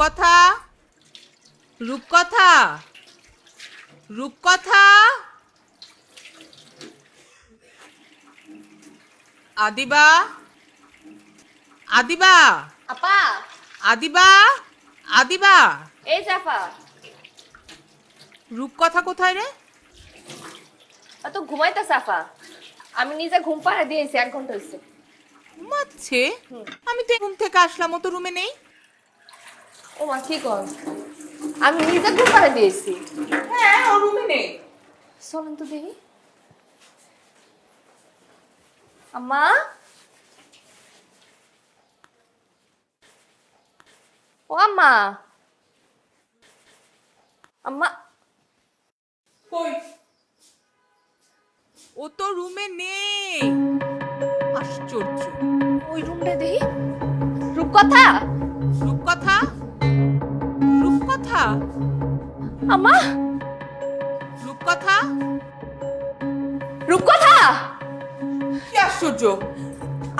রূপকথা, রূপকথা, রূপকথা। আদিবা, আদিবা, আপা, আদিবা, আদিবা। এই জাফা। রূপকথা কোথায় রে? তো ঘুমাইতেছে আপা। আমি নিজে ঘুম পাড়া দিয়েছি, 1 ঘন্টা হয়েছে। ঘুমাচ্ছে? আমি তো ঘুম থেকে আসলাম, ও তো রুমে নেই। ও মা, কি কর? আমি নিজে ঘুম পাড়া দিয়েছি। হ্যাঁ, ও রুমে নেই। চলেন তো দেখি। আম্মা, ও আম্মা, আম্মা। কই? ও তো রুমে নেই। আশ্চর্য। ওই রুমটা দেখি। রূপকথা, রূপকথা, রূপকথা, আম্মা, রূপকথা। রূপকথা। কি আশ্চর্য!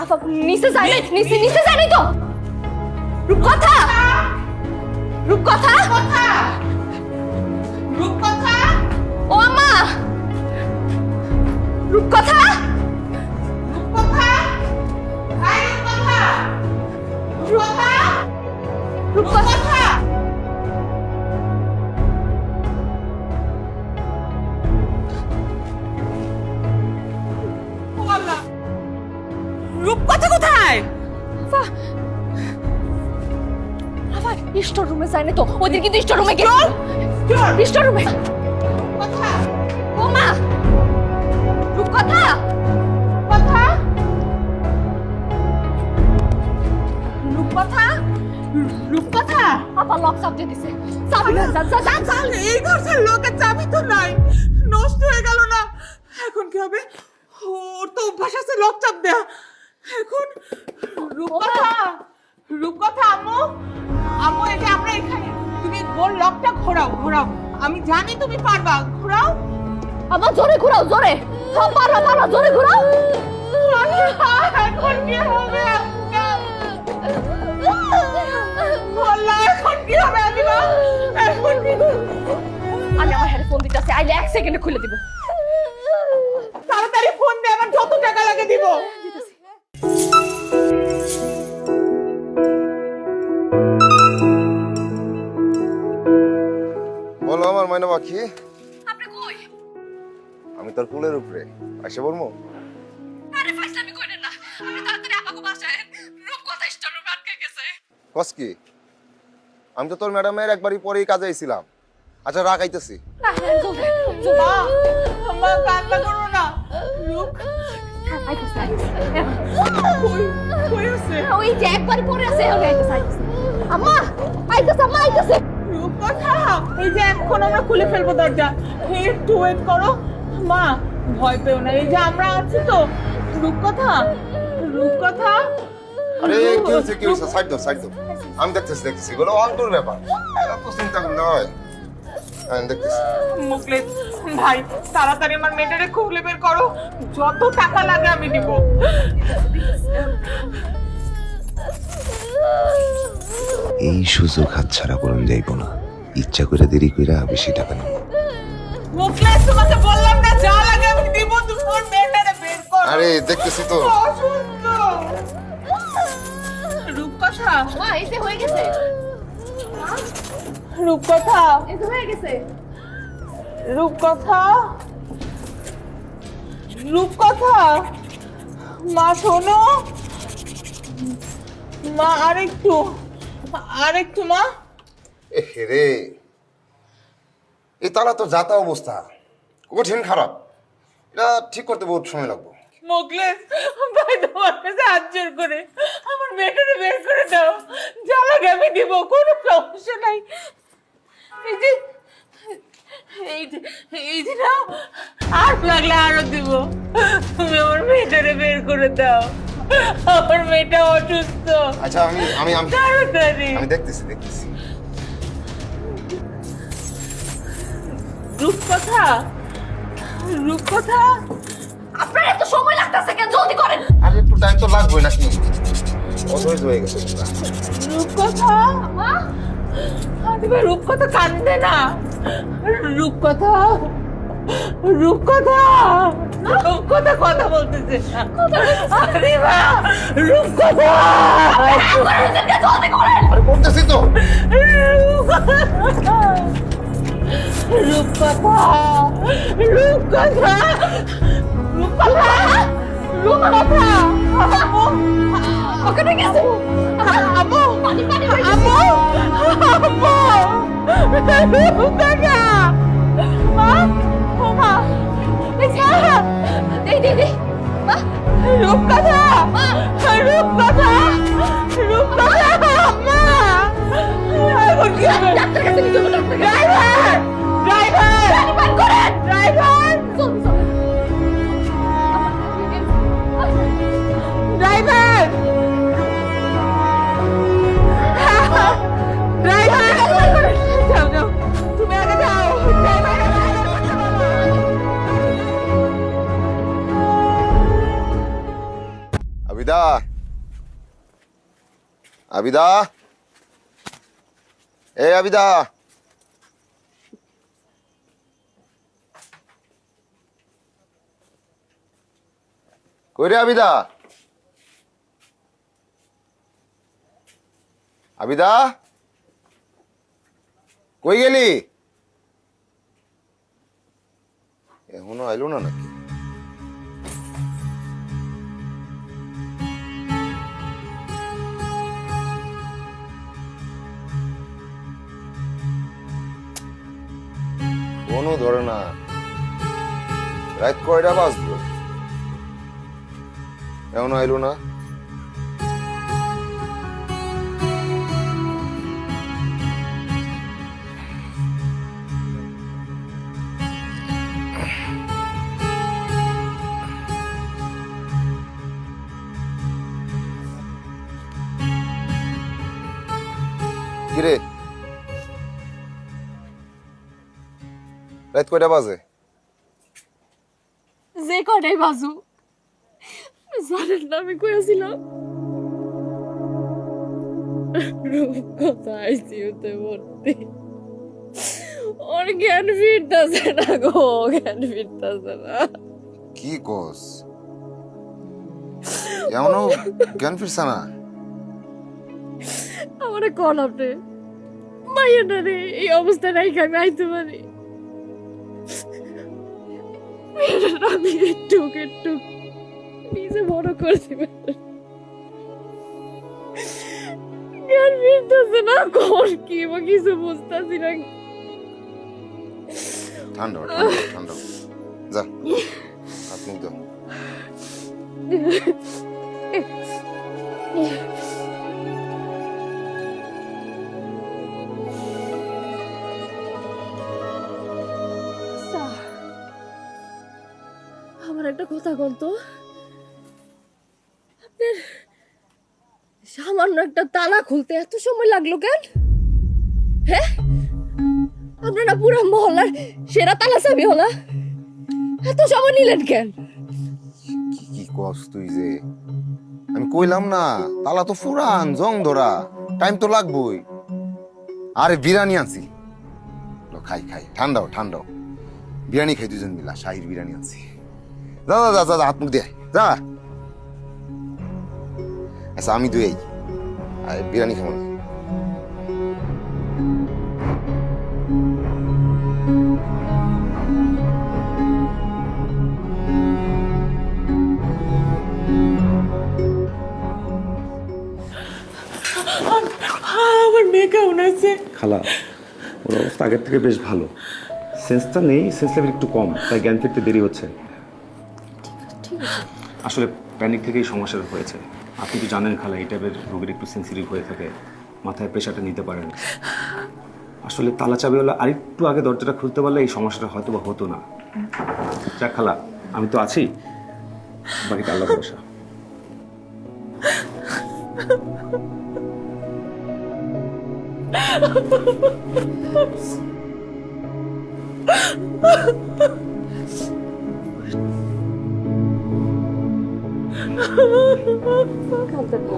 আপা নিচে যায় নাই, নিচে যায় নাই তো। রূপকথা, রূপকথা, কথা, রূপকথা। ও আম্মা, রূপকথা, রূপকথা, আই রূপকথা, রূপকথা, রূপকথা। ও আল্লাহ! রূপকথা কোথায়? আবার স্টোর রুমে যায় না তো। ওদের কিন্তু স্টোর রুমে গেছে। স্টোর রুমে। কথা, ও মা, রূপকথা, কথা, রূপকথা, রূপকথা। আপা লক চাপ দিয়ে দিছে। চাবি না, যা। এই ঘরের লোকের চাবি তো নাই, নষ্ট হয়ে গেল না। এখন কি হবে? ওর তো অভ্যাস আছে লক চাপ দেয়া। এখন রূপকথা, রূপকথা। আম্মু, আম্মু, এই যে আমরা এখানে। তুমি গোল লকটা ঘোরাও, ঘোরাও। আমি জানি তুমি পারবা, ঘোরাও। আমার জোরে ঘুরাও, জোরে। পারো, জোরে ঘুরাও। এখন কি হবে? আল্লাহ, এখন কি হবে আদিবা? এখন কি হবে? আমি আমার হেডফোন দিতেছি, আইলে 1 সেকেন্ডে খুলে দিব। তাড়াতাড়ি ফোন দে, আমার যত টাকা লাগে দিব। বলো আমার ময়না পাখি। আপনি কই? আমি তোর কুলের উপরে এসে বলবো। আরে ফাইজলামি কইরেন না। আপনি তাড়াতাড়ি আপাকে বাসায়। রূপকথা স্টোর রুমে আটকে গেছে। কস কি? আমি তো তোর ম্যাডামের একবারই পরেই কাজে আইছিলাম। আচ্ছা রাখ, আইতেছি। না, জলদি। মা, মা, কান্না করো না। রূপ কই, কই আছে? ওই যে একবার পরে আছে, ওই আইতেছে। আম্মা, আইতেছে। রূপকথা, এই যে এখন আমরা খুলে ফেলবো দরজা। একটু ওয়েট করো। মা, ভয় পেও না, এই যে আমরা আছি তো। রূপকথা, রূপকথা। আরে কি হয়েছে? সাইড দাও। আমি দেখতেছি এগুলো অন্তর ব্যাপার। এত চিন্তা করলে হয়? আমি দেখতেছি। মুকলেশ ভাই, তাড়াতাড়ি আমার মেয়েটারে খুলে বের করো। যত টাকা লাগে আমি দিব। এই সুযোগ হাতছাড়া করুন যাইব না। ইচ্ছা করে দেরি কইরা বেশি টাকা নেব। মুকলেশ, তোমাকে বললাম না, যা লাগে আমি দিব। তুমি আমার মেয়েটারে বের করো। আরে দেখতেছি তো। অসুস্থ। রূপকথা, মা, এসে হয়ে গেছে। রূপকথা, এসে হয়ে গেছে। রূপকথা, রূপকথা। মা শোনো, মা আরেকটু মা। রে, এই তালা তো যাতা অবস্থা, কঠিন খারাপ। এটা ঠিক করতে বহুত সময় লাগবে। মুকলেশ ভাই, তোমার কাছে হাত জোর করে আমার মেয়েটারে বের করে দাও। যা লাগে আমি দিব, কোনো সমস্যা নাই। এই যে এই যে এই যে নাও, আর লাগলে আরো দিব। তুমি আমার মেয়েটারে বের করে দাও, আমার মেয়েটা অসুস্থ। আচ্ছা আমি তাড়াতাড়ি। আমি দেখতেছি। রূপকথা, রূপকথা। আপনার এত সময় লাগতেছে কেন? জলদি করেন। আর একটু টাইম তো লাগবে নাকি? অধৈর্য হয়ে গেছে। রূপকথা, মা, ভাই রূপকথা কান্দে না। রূপকথা রূপকথা রূপকথা কথা বলতেছে আদিবা, রূপকথা আরে করতেছি তো। রূপকথা রূপকথা রূপকথা রূপকথা ওখানে গেছে আম্মু পানি পানি আম্মু আম্মু রূপকথা মা দে দে দে মা রূপকথা রূপকথা রূপকথা আম্মা এখন কি হবে? ডাক্তার কাছে নিয়ে যাবো ডাক্তার কাছে ড্রাইভার ড্রাইভার পানি পান করেন ড্রাইভার চল চল ড্রাইভার ড্রাইভার যাও যাও তুমি আগে যাও ড্রাইভার আবিদা, আবিদা, এই আবিদা, কই রে আবিদা? আবিদা, কই গেলি? এখনো আইলো না নাকি? ফোনও ধরে না। রাত কয়টা বাজলো, এখনো আইলো না? কিরে, রাত কয়টা বাজে? যে কটাই বাজু জানেন না আমি কই আছিলাম রূপকথা আইসিউতে ভর্তি ওর জ্ঞান ফিরতেছে না গো জ্ঞান ফিরতেছে না কি কস? এমনও জ্ঞান ফিরছে না? আমারে কল আপনি মাইয়াটা রে এই অবস্থা রাইখা আমি আইতে পারি আমি একটু নিজে বড় করে দিবেন জ্ঞান ফিরতেছে না কোন কি বা কিছু বুঝতেছি না ঠান্ডা হ, ঠান্ডা হ, ঠান্ডা হ। যা হাত মুখ দাও। আমার একটা কথা বলতো আপনার সামান্য একটা তালা খুলতে এত সময় লাগলো কেন হ্যাঁ আপনারা পুরো মহল্লার সেরা তালা চাবি হলা এত সময় নিলেন কেন কি কি কস তুই যে? আমি কইলাম না, তালা তো ফুরান জং ধরা, টাইম তো লাগবই। আরে বিরিয়ানি আনছি, লো খাই খাই, ঠান্ডাও ঠান্ডাও। বিরিয়ানি খাই দুজন মিলা, শাহির বিরিয়ানি আনছি। যা যা যা যা, হাত মুখ দে যা। আচ্ছা আমি দুই বিরিয়ানি খাবো না। আমার মেয়ে কেমন আছে? খালা ওর অবস্থা আগের থেকে বেশ ভালো, সেন্সটা নেই, সেন্স লেভেল একটু কম, তাই জ্ঞান ফিরতে দেরি হচ্ছে। আসলে প্যানিক থেকেই সমস্যাটা হয়েছে। আপনি তো জানেন খালা, এই টাইপের রোগীর একটু সেন্সিটিভ হয়ে থাকে, মাথায় প্রেশারটা নিতে পারেন। আসলে তালা চাবিওয়ালা আরেকটু আগে দরজাটা খুলতে পারলে এই সমস্যাটা হয়তো বা হতো না। যাক খালা, আমি তো আছি, বাকিটা আল্লাহ ভরসা। কাঁদবেন না